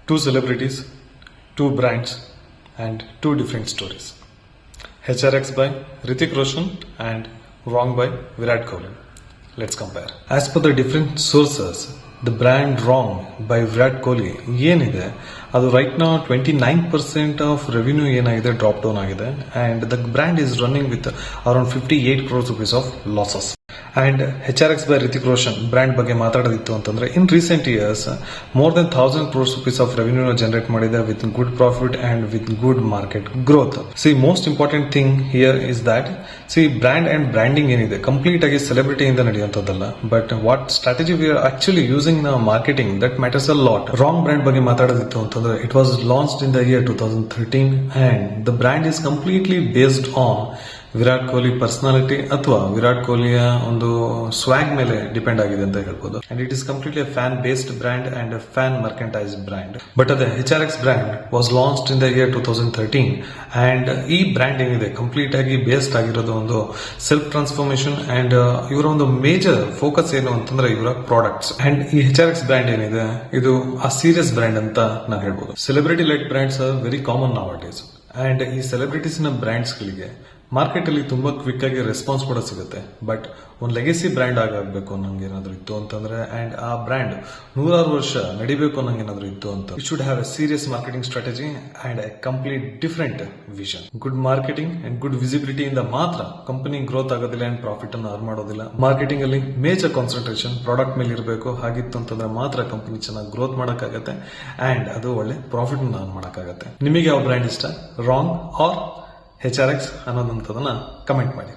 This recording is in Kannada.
Two celebrities, two brands, and two different stories. HRX by Hrithik Roshan and Wrong by Virat Kohli. Let's compare. As per the different sources, the brand Wrong by Virat Kohli ಏನಿದೆ ಅದು ರೈಟ್ ನಾ 29% ಆಫ್ ರೆವಿನ್ಯೂ ಏನಾಗಿದೆ ಡ್ರಾಪ್ ಡೌನ್ ಆಗಿದೆ and the brand is running with around 58 crores rupees of losses. And HRX by Hrithik Roshan brand ಬಗ್ಗೆ ಮಾತಾಡೋದಿತ್ತು ಅಂತಂದ್ರೆ in recent years more than 1000 crores rupees of revenue generate ಮಾಡಿದೆ with good profit and with good market growth. Most important thing here is that brand and branding ಏನಿದೆ ಕಂಪ್ಲೀಟ್ ಆಗಿ ಸೆಲೆಬ್ರಿಟಿಯಿಂದ ನಡೆಯುವಂತದ್ದಲ್ಲ, but what strategy we are actually using ನ marketing that matters a lot. Wrong brand ಬಗ್ಗೆ ಮಾತಾಡೋದಿತ್ತು ಅಂತಂದ್ರೆ it was launched in the year 2013 and the brand is completely based on Virat Kohli personality ಅಥವಾ ವಿರಾಟ್ ಕೊಹ್ಲಿಯ ಒಂದು ಸ್ವಾಗ್ ಮೇಲೆ ಡಿಪೆಂಡ್ ಆಗಿದೆ ಅಂತ ಹೇಳ್ಬೋದು. And it is completely fan based brand and fan merchandise brand. But ಅದೇ HRX brand was launched in the year 2013 and ಈ ಬ್ರ್ಯಾಂಡ್ ಏನಿದೆ ಕಂಪ್ಲೀಟ್ ಆಗಿ ಬೇಸ್ಡ್ ಆಗಿರೋದು ಒಂದು ಸೆಲ್ಫ್ ಟ್ರಾನ್ಸ್ಫಾರ್ಮೇಶನ್ ಅಂಡ್ ಇವರ ಒಂದು ಮೇಜರ್ ಫೋಕಸ್ ಏನು ಅಂತಂದ್ರೆ ಇವರ ಪ್ರಾಡಕ್ಟ್ಸ್. ಅಂಡ್ ಈ HRX ಬ್ರ್ಯಾಂಡ್ ಏನಿದೆ ಇದು ಆ ಸೀರಿಯಸ್ ಬ್ರ್ಯಾಂಡ್ ಅಂತ ನಾನು ಹೇಳ್ಬೋದು. Celebrity led brands are very common nowadays and ಈ ಸೆಲೆಬ್ರಿಟೀಸ್ ನ ಬ್ರ್ಯಾಂಡ್ಸ್ ಗಳಿಗೆ ಮಾರ್ಕೆಟ್ ಅಲ್ಲಿ ತುಂಬಾ ಕ್ವಿಕ್ ಆಗಿ ರೆಸ್ಪಾನ್ಸ್ ಕೂಡ ಸಿಗುತ್ತೆ. ಬಟ್ ಒಂದು ಲೆಗೆಸಿ ಬ್ರ್ಯಾಂಡ್ ಆಗಬೇಕು ನಂಗೆ ಏನಾದ್ರು ಇತ್ತು ಅಂತಂದ್ರೆ ಅಂಡ್ ಆ ಬ್ರ್ಯಾಂಡ್ 100 ವರ್ಷ ನಡಿಬೇಕು ನಂಗೆ ಏನಾದ್ರು ಇತ್ತು ಅಂತ it should have A serious marketing strategy and A complete different vision. Good marketing and good visibility ಇಂದ ಮಾತ್ರ ಕಂಪನಿ ಗ್ರೋತ್ ಆಗೋದಿಲ್ಲ ಅಂಡ್ ಪ್ರಾಫಿಟ್ ಅನ್ನು ಅರ್ನ್ ಮಾಡೋದಿಲ್ಲ. ಮಾರ್ಕೆಟಿಂಗ್ ಅಲ್ಲಿ ಮೇಜರ್ ಕಾನ್ಸಂಟ್ರೇಷನ್ ಪ್ರಾಡಕ್ಟ್ ಮೇಲೆ ಇರಬೇಕು. ಹಾಗಿತ್ತು ಅಂತಂದ್ರೆ ಮಾತ್ರ ಕಂಪನಿ ಚೆನ್ನಾಗಿ ಗ್ರೋತ್ ಮಾಡಕ್ಕಾಗತ್ತೆ ಅಂಡ್ ಅದು ಒಳ್ಳೆ ಪ್ರಾಫಿಟ್ ಅರ್ನ್ ಮಾಡಕ್ಕಾಗತ್ತೆ. ನಿಮಗೆ ಯಾವ ಬ್ರ್ಯಾಂಡ್ ಇಷ್ಟ, ರಾಂಗ್ ಆರ್ HRX ಅನ್ನೋದಂತದನ್ನ ಕಮೆಂಟ್ ಮಾಡಿ.